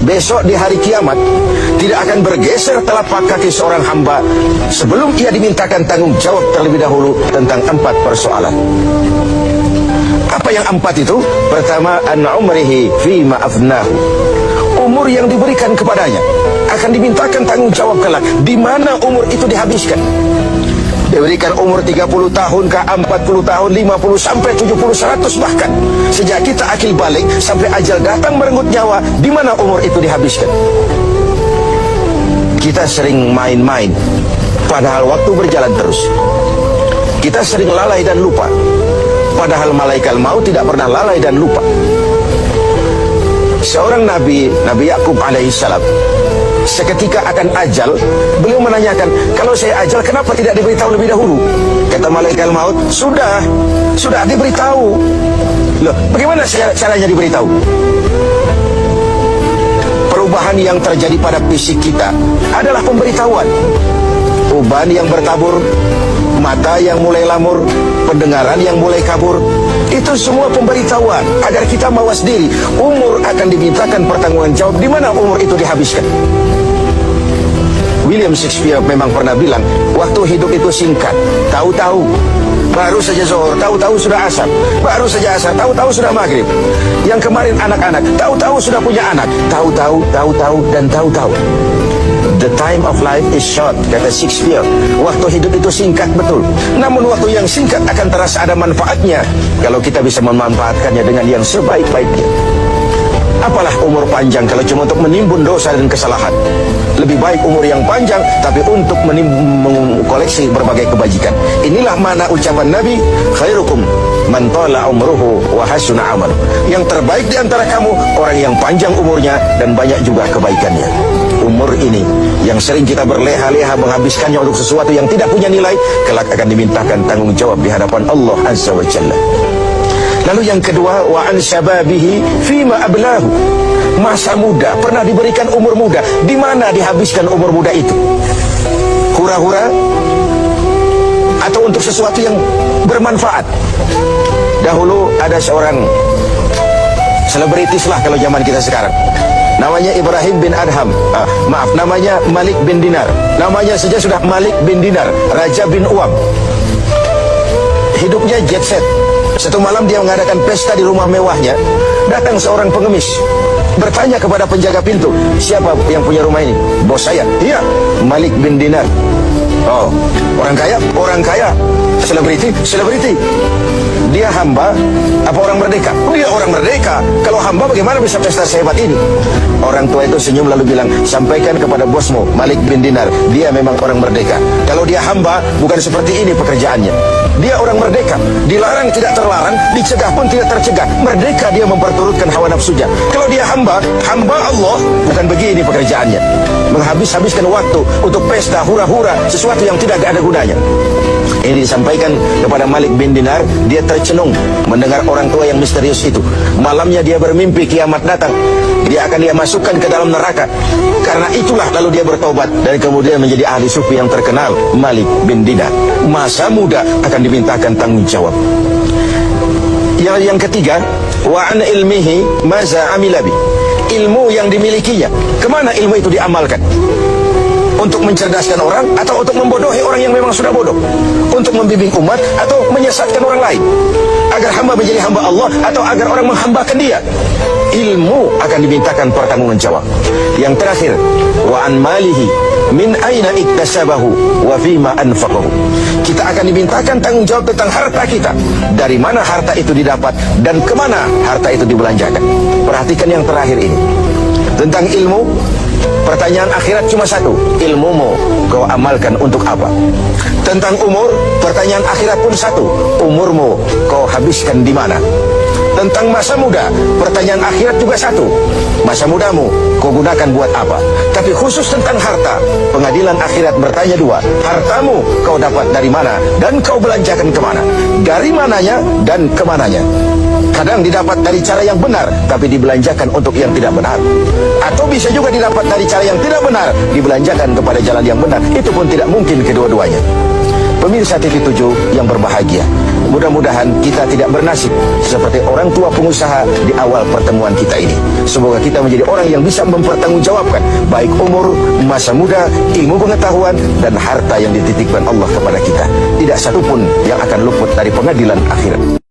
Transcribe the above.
besok di hari kiamat tidak akan bergeser telapak kaki seorang hamba sebelum ia dimintakan tanggung jawab terlebih dahulu tentang 4 persoalan. Apa yang 4 itu? Pertama, an umrihi fima afnahu. Umur yang diberikan kepadanya akan dimintakan tanggung jawab kelak di mana umur itu dihabiskan. Diberikan umur 30 tahun ke 40 tahun, 50 sampai 70, 100 bahkan. Sejak kita akil balik sampai ajal datang merenggut nyawa, di mana umur itu dihabiskan. Kita sering main-main, padahal waktu berjalan terus. Kita sering lalai dan lupa, padahal malaikat maut tidak pernah lalai dan lupa. Seorang Nabi Yakub alaihissalam, seketika akan ajal, beliau menanyakan, kalau saya ajal kenapa tidak diberitahu lebih dahulu? Kata malaikat maut, sudah diberitahu. Loh, bagaimana caranya diberitahu? Perubahan yang terjadi pada fisik kita adalah pemberitahuan. Uban yang bertabur, mata yang mulai lamur, pendengaran yang mulai kabur, itu semua pemberitahuan agar kita mawas diri. Umur akan dimintakan pertanggungan jawab di mana umur itu dihabiskan. William Shakespeare memang pernah bilang, waktu hidup itu singkat. Tahu-tahu baru saja zuhur, tahu-tahu sudah asar, baru saja asar, tahu-tahu sudah maghrib. Yang kemarin anak-anak, tahu-tahu sudah punya anak, tahu-tahu dan tahu-tahu. The time of life is short, kata Shakespeare. Waktu hidup itu singkat betul. Namun waktu yang singkat akan terasa ada manfaatnya kalau kita bisa memanfaatkannya dengan yang sebaik-baiknya. Apalah umur panjang kalau cuma untuk menimbun dosa dan kesalahan. Lebih baik umur yang panjang tapi untuk mengkoleksi berbagai kebajikan. Inilah makna ucapan Nabi, khairukum man tala umruhu wa hasuna amal. Yang terbaik di antara kamu orang yang panjang umurnya dan banyak juga kebaikannya. Umur ini yang sering kita berleha-leha menghabiskannya untuk sesuatu yang tidak punya nilai, kelak akan dimintakan tanggung jawab di hadapan Allah Azza wa Jalla. Lalu yang kedua, wa an syababihi fima ablahu. Masa muda, pernah diberikan umur muda, di mana dihabiskan umur muda itu? Hura-hura atau untuk sesuatu yang bermanfaat? Dahulu ada seorang selebritis lah kalau zaman kita sekarang. Namanya Ibrahim bin Adham. Namanya Malik bin Dinar. Namanya saja sudah Malik bin Dinar, Raja bin Uam. Hidupnya jet set. Satu malam dia mengadakan pesta di rumah mewahnya. Datang seorang pengemis, bertanya kepada penjaga pintu, siapa yang punya rumah ini? Bos saya. Iya, Malik bin Dinar. Oh, orang kaya? Orang kaya. Selebriti. Dia hamba apa orang merdeka? Dia orang merdeka. Kalau hamba bagaimana bisa pesta sehebat ini? Orang tua itu senyum lalu bilang, sampaikan kepada bosmu Malik bin Dinar, dia memang orang merdeka. Kalau dia hamba bukan seperti ini pekerjaannya. Dia orang merdeka, dilarang tidak terlarang, dicegah pun tidak tercegah. Merdeka dia memperturutkan hawa nafsunya. Kalau dia hamba Allah, bukan begini pekerjaannya. Menghabiskan waktu untuk pesta, hura-hura, sesuatu yang tidak ada gunanya. Ini disampaikan kepada Malik bin Dinar. Dia tercenung mendengar orang tua yang misterius itu. Malamnya dia bermimpi kiamat datang, dia akan dia masukkan ke dalam neraka. Karena itulah lalu dia bertobat dan kemudian menjadi ahli sufi yang terkenal, Malik bin Dinar. Masa muda akan dimintakan tanggung jawab. Yang ketiga, wa an ilmihi maza amilabi. Ilmu yang dimilikinya, kemana ilmu itu diamalkan? Untuk mencerdaskan orang atau untuk membodohi orang yang memang sudah bodoh? Untuk membimbing umat atau menyesatkan orang lain? Agar hamba menjadi hamba Allah atau agar orang menghambakan dia? Ilmu akan dimintakan pertanggungan jawab. Yang terakhir, wa an malihi min aina iktasabahu wa fima anfaqahu. Kita akan dimintakan tanggung jawab tentang harta kita. Dari mana harta itu didapat dan kemana harta itu dibelanjakan. Perhatikan yang terakhir ini. Tentang ilmu, pertanyaan akhirat cuma satu, ilmumu kau amalkan untuk apa? Tentang umur, pertanyaan akhirat pun satu, umurmu kau habiskan di mana? Tentang masa muda, pertanyaan akhirat juga satu, masa mudamu kau gunakan buat apa? Tapi khusus tentang harta, pengadilan akhirat bertanya dua, hartamu kau dapat dari mana dan kau belanjakan kemana? Dari mananya dan kemananya? Kadang didapat dari cara yang benar, tapi dibelanjakan untuk yang tidak benar. Atau bisa juga didapat dari cara yang tidak benar, dibelanjakan kepada jalan yang benar. Itu pun tidak mungkin kedua-duanya. pemirsa TV7 yang berbahagia, mudah-mudahan kita tidak bernasib seperti orang tua pengusaha di awal pertemuan kita ini. Semoga kita menjadi orang yang bisa mempertanggungjawabkan baik umur, masa muda, ilmu pengetahuan, dan harta yang dititipkan Allah kepada kita. Tidak satupun yang akan luput dari pengadilan akhirat.